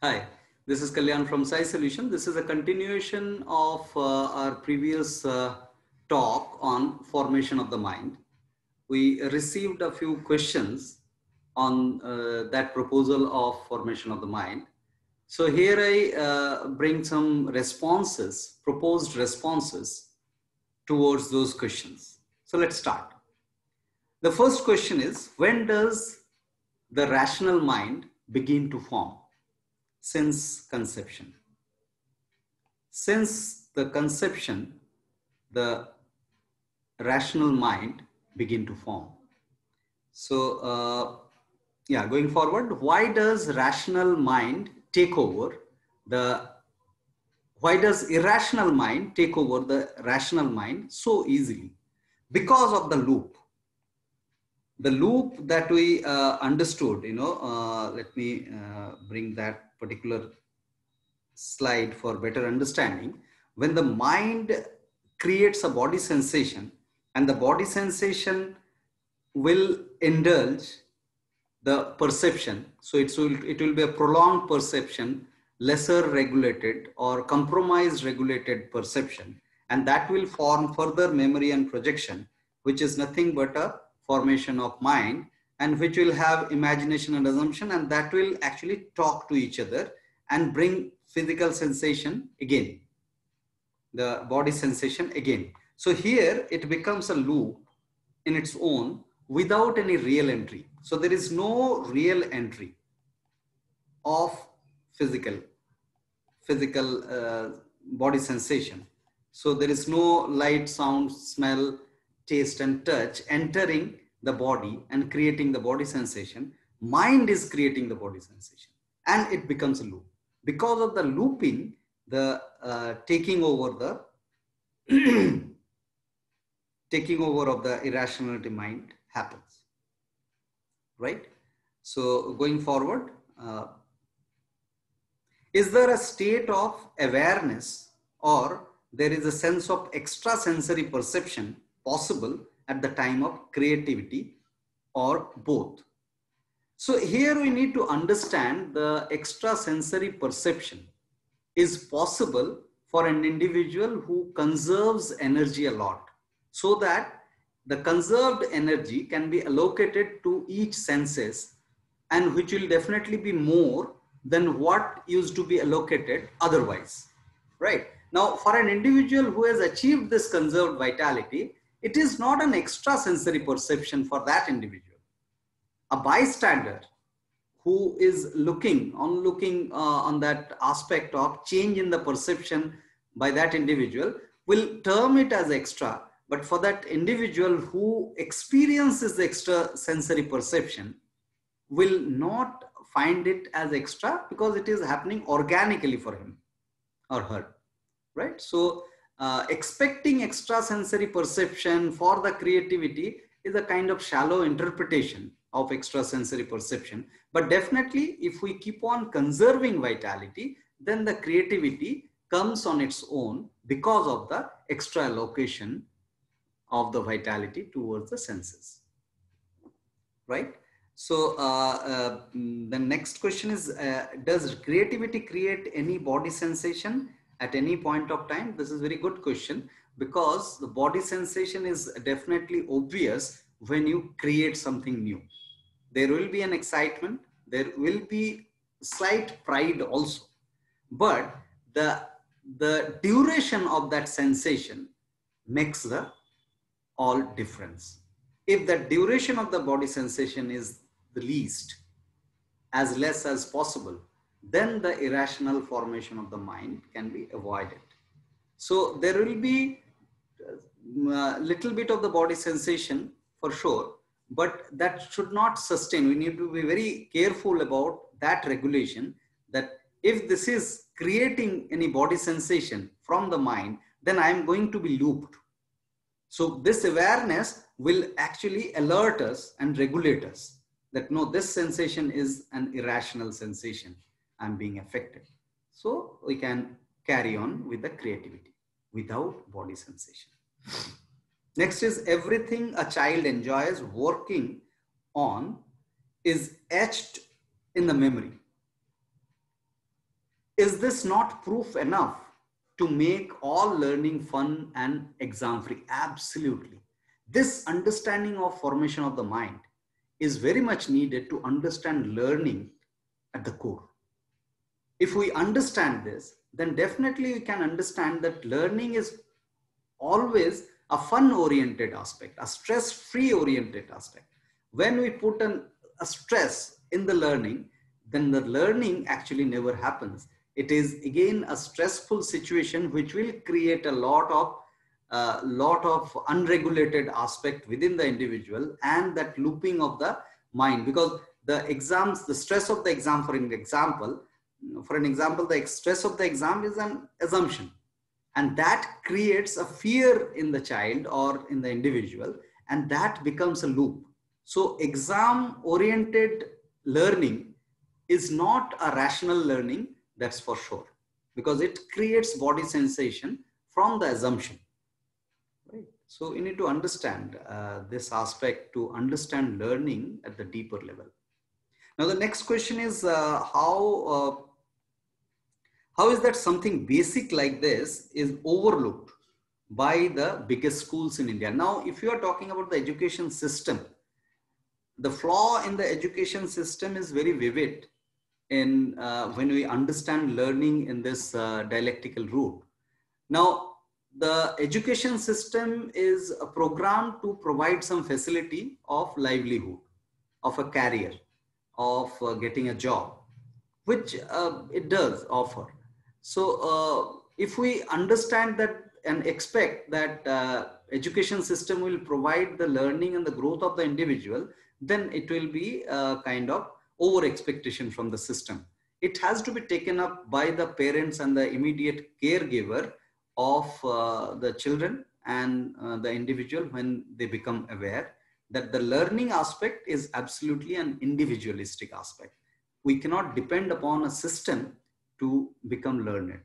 Hi, this is Kalyan from Sai Solution. This is a continuation of our previous talk on formation of the mind. We received a few questions on that proposal of formation of the mind. So here I bring some responses, proposed responses towards those questions. So let's start. The first question is, when does the rational mind begin to form? Since conception. Since the conception, the rational mind begin to form. So, going forward, why does rational mind take over the, why does irrational mind take over the rational mind so easily? Because of the loop. The loop that we understood, let me bring that particular slide for better understanding. When the mind creates a body sensation and the body sensation will indulge the perception, so it will be a prolonged perception, lesser regulated or compromised regulated perception, and that will form further memory and projection, which is nothing but a formation of mind, and which will have imagination and assumption, and that will actually talk to each other and bring physical sensation again, the body sensation again. So here it becomes a loop in its own without any real entry. So there is no real entry of physical body sensation. So there is no light, sound, smell, taste and touch entering the body and creating the body sensation. Mind is creating the body sensation and it becomes a loop. Because of the looping, the taking over the taking over of the irrationality mind happens, right? So going forward, is there a state of awareness or there is a sense of extrasensory perception possible at the time of creativity or both? So here we need to understand the extrasensory perception is possible for an individual who conserves energy a lot, so that the conserved energy can be allocated to each senses, and which will definitely be more than what used to be allocated otherwise, right? Now, for an individual who has achieved this conserved vitality, it is not an extrasensory perception for that individual. A bystander who is looking on that aspect of change in the perception by that individual will term it as extra, but for that individual who experiences the extra sensory perception will not find it as extra, because it is happening organically for him or her, right? So expecting extrasensory perception for the creativity is a kind of shallow interpretation of extrasensory perception. But definitely, if we keep on conserving vitality, then the creativity comes on its own because of the extra allocation of the vitality towards the senses, right? So the next question is, does creativity create any body sensation at any point of time? This is a very good question, because the body sensation is definitely obvious when you create something new. There will be an excitement, there will be slight pride also, but the duration of that sensation makes the all difference. If the duration of the body sensation is the least, as less as possible, then the irrational formation of the mind can be avoided. So there will be a little bit of the body sensation for sure, but that should not sustain. We need to be very careful about that regulation, that if this is creating any body sensation from the mind, then I am going to be looped. So this awareness will actually alert us and regulate us that no, this sensation is an irrational sensation. I'm being affected. So we can carry on with the creativity without body sensation. Next is, everything a child enjoys working on is etched in the memory. Is this not proof enough to make all learning fun and exam free? Absolutely. This understanding of formation of the mind is very much needed to understand learning at the core. If we understand this, then definitely we can understand that learning is always a fun oriented aspect, a stress free oriented aspect. When we put a stress in the learning, then the learning actually never happens. It is again a stressful situation which will create a lot of unregulated aspect within the individual, and that looping of the mind, because the exams, the stress of the exam, for an example, the stress of the exam is an assumption, and that creates a fear in the child or in the individual, and that becomes a loop. So exam oriented learning is not a rational learning, that's for sure, because it creates body sensation from the assumption, right? So you need to understand this aspect to understand learning at the deeper level. Now the next question is how is that something basic like this is overlooked by the biggest schools in India? Now, if you are talking about the education system, the flaw in the education system is very vivid in when we understand learning in this dialectical route. Now, the education system is a program to provide some facility of livelihood, of a career, of getting a job, which it does offer. So if we understand that and expect that education system will provide the learning and the growth of the individual, then it will be a kind of over expectation from the system. It has to be taken up by the parents and the immediate caregiver of the children and the individual when they become aware that the learning aspect is absolutely an individualistic aspect. We cannot depend upon a system to become learned.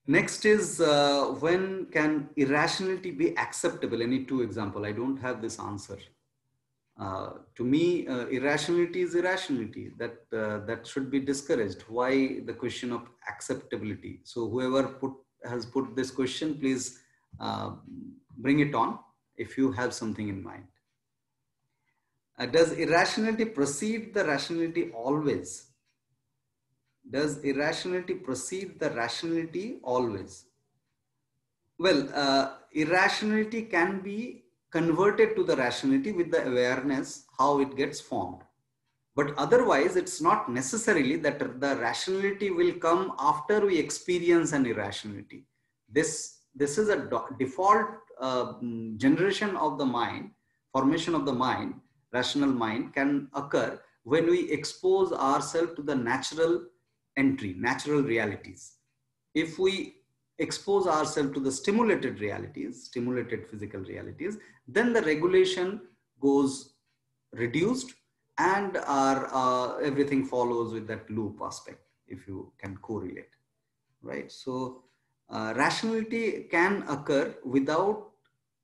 Next is when can irrationality be acceptable? Any two example? I don't have this answer. To me, irrationality is irrationality. That should be discouraged. Why the question of acceptability? So whoever has put this question, please bring it on if you have something in mind. Does irrationality precede the rationality always? Does irrationality precede the rationality always? Well, irrationality can be converted to the rationality with the awareness how it gets formed. But otherwise, it's not necessarily that the rationality will come after we experience an irrationality. This is a default generation of the mind, formation of the mind, rational mind can occur when we expose ourselves to the natural entry, natural realities. If we expose ourselves to the stimulated realities, stimulated physical realities, then the regulation goes reduced and our everything follows with that loop aspect, if you can correlate, right? So rationality can occur without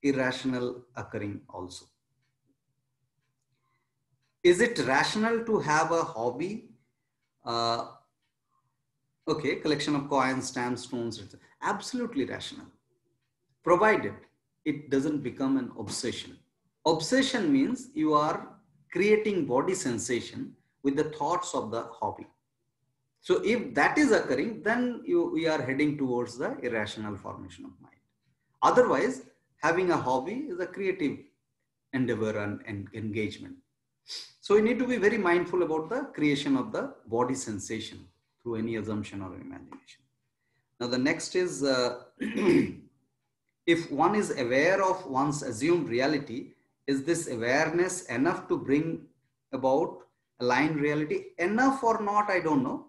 irrational occurring also. Is it rational to have a hobby? Okay, collection of coins, stamps, stones, etc. Absolutely rational, provided it doesn't become an obsession. Obsession means you are creating body sensation with the thoughts of the hobby. So if that is occurring, then we are heading towards the irrational formation of mind. Otherwise, having a hobby is a creative endeavor and engagement. So we need to be very mindful about the creation of the body sensation through any assumption or imagination. Now the next is, if one is aware of one's assumed reality, is this awareness enough to bring about aligned reality? Enough or not, I don't know.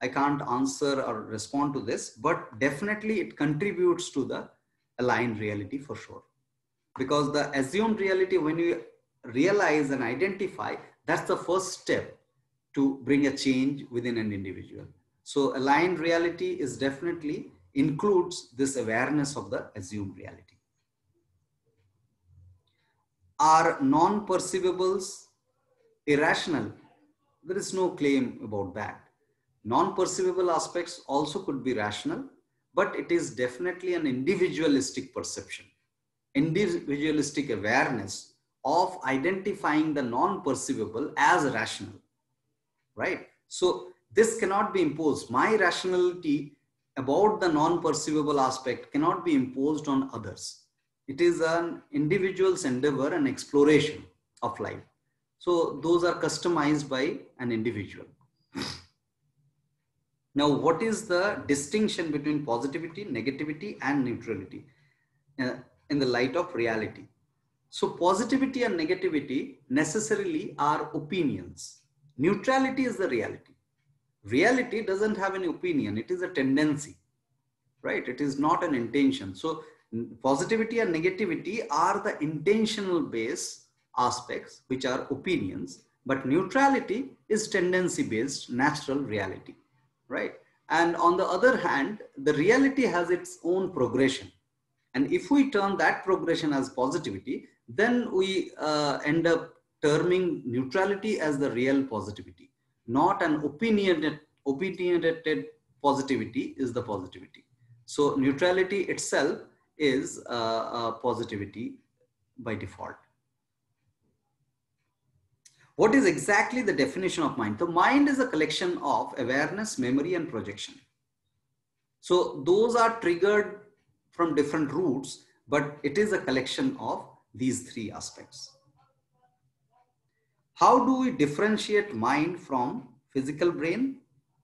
I can't answer or respond to this, but definitely it contributes to the aligned reality for sure. Because the assumed reality, when you realize and identify, that's the first step to bring a change within an individual. So aligned reality is definitely includes this awareness of the assumed reality. Are non-perceivables irrational? there is no claim about that. Non-perceivable aspects also could be rational, but it is definitely an individualistic perception, individualistic awareness of identifying the non-perceivable as rational, right? So this cannot be imposed. My rationality about the non-perceivable aspect cannot be imposed on others. It is an individual's endeavor and exploration of life. So those are customized by an individual. Now, what is the distinction between positivity, negativity, and neutrality in the light of reality? So positivity and negativity necessarily are opinions. Neutrality is the reality. Reality doesn't have any opinion. It is a tendency, right? It is not an intention. So positivity and negativity are the intentional base aspects, which are opinions, but neutrality is tendency based natural reality, right? And on the other hand, the reality has its own progression. And if we term that progression as positivity, then we end up terming neutrality as the real positivity, not an opinionated positivity is the positivity. So neutrality itself is positivity by default. What is exactly the definition of mind? The mind is a collection of awareness, memory, and projection. So those are triggered from different roots, but it is a collection of these three aspects. How do we differentiate mind from physical brain,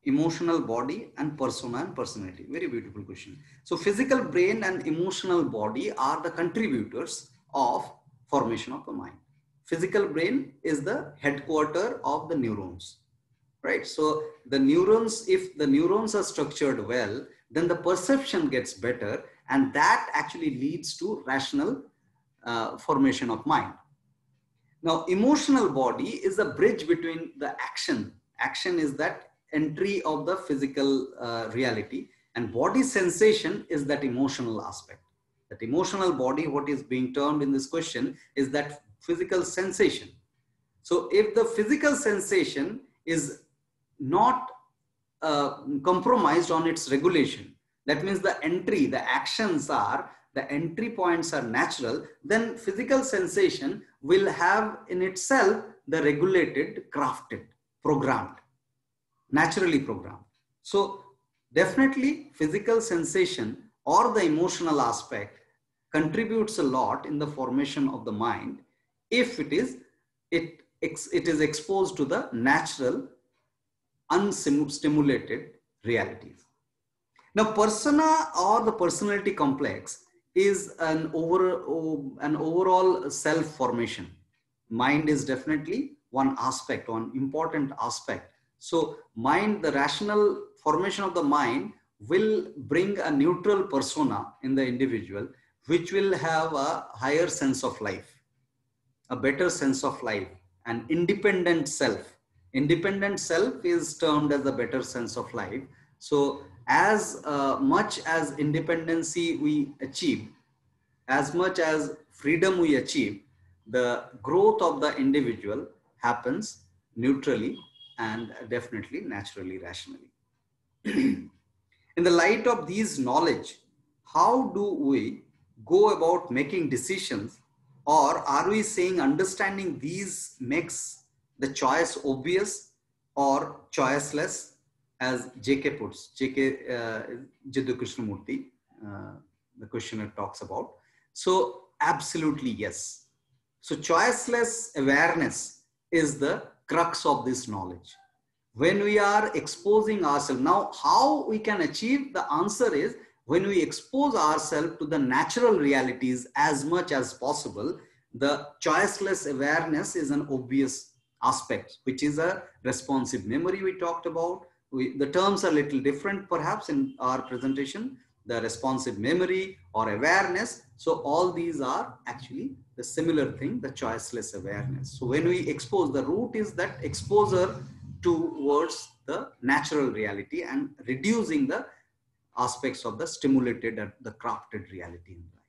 emotional body, and persona and personality? Very beautiful question. So physical brain and emotional body are the contributors of formation of the mind. Physical brain is the headquarter of the neurons, right? So the neurons, if the neurons are structured well, then the perception gets better, and that actually leads to rational formation of mind. Now, emotional body is a bridge between the action. Action is that entry of the physical reality, and body sensation is that emotional aspect. That emotional body, what is being termed in this question, is that physical sensation. So if the physical sensation is not compromised on its regulation, that means the entry, the actions are, the entry points are natural, then physical sensation will have in itself the regulated, crafted, programmed, naturally programmed. So definitely physical sensation or the emotional aspect contributes a lot in the formation of the mind if it is exposed to the natural, unstimulated realities. Now, persona or the personality complex is an overall self-formation. Mind is definitely one aspect, one important aspect. So mind, the rational formation of the mind will bring a neutral persona in the individual, which will have a higher sense of life, a better sense of life, an independent self. Independent self is termed as a better sense of life. So as much as independency we achieve, as much as freedom we achieve, the growth of the individual happens neutrally and definitely naturally, rationally. In the light of these knowledge, how do we go about making decisions, or are we saying understanding these makes the choice obvious or choiceless, as JK puts, Jiddu Krishnamurti, the questioner talks about? So absolutely yes. So choiceless awareness is the crux of this knowledge. When we are exposing ourselves, now how we can achieve, the answer is when we expose ourselves to the natural realities as much as possible, the choiceless awareness is an obvious aspect, which is a responsive memory we talked about. The terms are a little different perhaps in our presentation, the responsive memory or awareness. So all these are actually the similar thing, the choiceless awareness. So when we expose, the root is that exposure towards the natural reality and reducing the aspects of the stimulated and the crafted reality in life,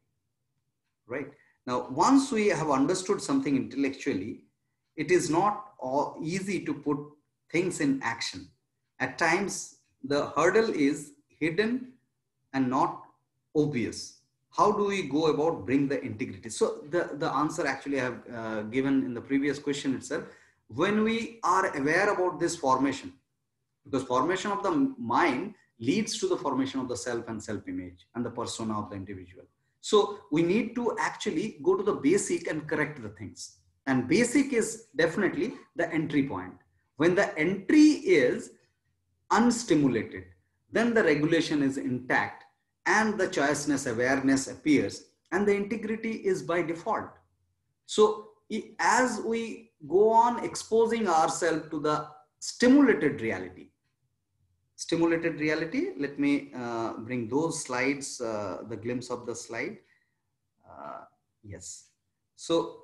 right? Now, once we have understood something intellectually, it is not easy to put things in action. At times, the hurdle is hidden and not obvious. How do we go about bring the integrity? So the answer actually I have given in the previous question itself. When we are aware about this formation, because formation of the mind leads to the formation of the self and self-image and the persona of the individual. So we need to actually go to the basic and correct the things. And basic is definitely the entry point. When the entry is unstimulated, then the regulation is intact and the choiceness awareness appears and the integrity is by default. So as we go on exposing ourselves to the stimulated reality, let me bring those slides, the glimpse of the slide. Yes. So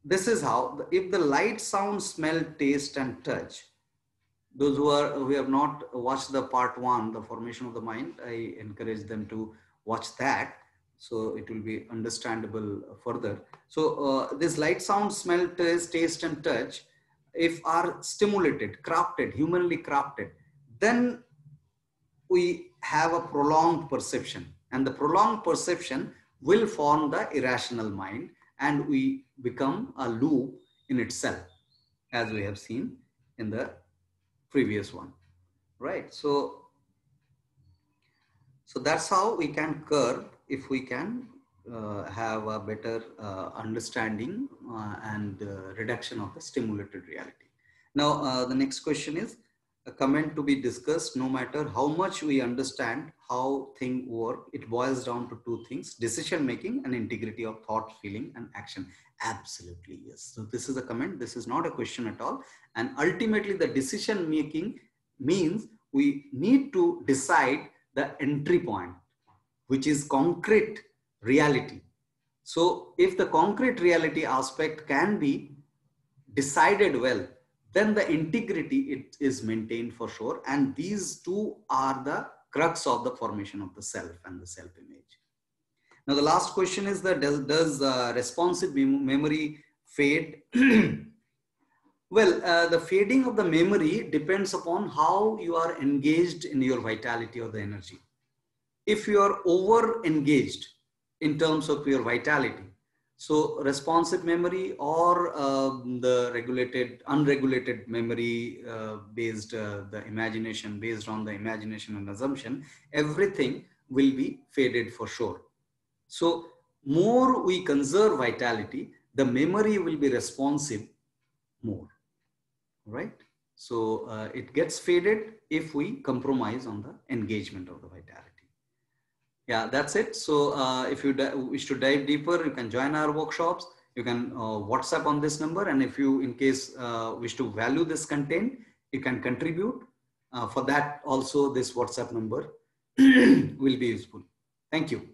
this is how, if the light, sound, smell, taste and touch, those who have not watched the part 1, the formation of the mind, I encourage them to watch that, so it will be understandable further. So this light, sound, smell, taste and touch, if are stimulated, crafted, humanly crafted, then we have a prolonged perception, and the prolonged perception will form the irrational mind, and we become a loop in itself, as we have seen in the previous one, right? So that's how we can curb, if we can have a better understanding and reduction of the stimulated reality. Now the next question is a comment to be discussed. No matter how much we understand how things work, it boils down to 2 things: decision making and integrity of thought, feeling and action. Absolutely, yes. So this is a comment, this is not a question at all. And ultimately the decision making means we need to decide the entry point, which is concrete reality. So if the concrete reality aspect can be decided well, then the integrity it is maintained for sure. And these 2 are the crux of the formation of the self and the self-image. Now the last question is that does responsive memory fade? Well, the fading of the memory depends upon how you are engaged in your vitality or the energy. If you are over engaged in terms of your vitality, so responsive memory or the unregulated memory based, the imagination based on the imagination and assumption, everything will be faded for sure. So more we conserve vitality, the memory will be responsive more, right? So it gets faded if we compromise on the engagement of the vitality. Yeah, that's it. So if you wish to dive deeper, you can join our workshops. You can WhatsApp on this number. And if you, in case, wish to value this content, you can contribute. For that also, this WhatsApp number will be useful. Thank you.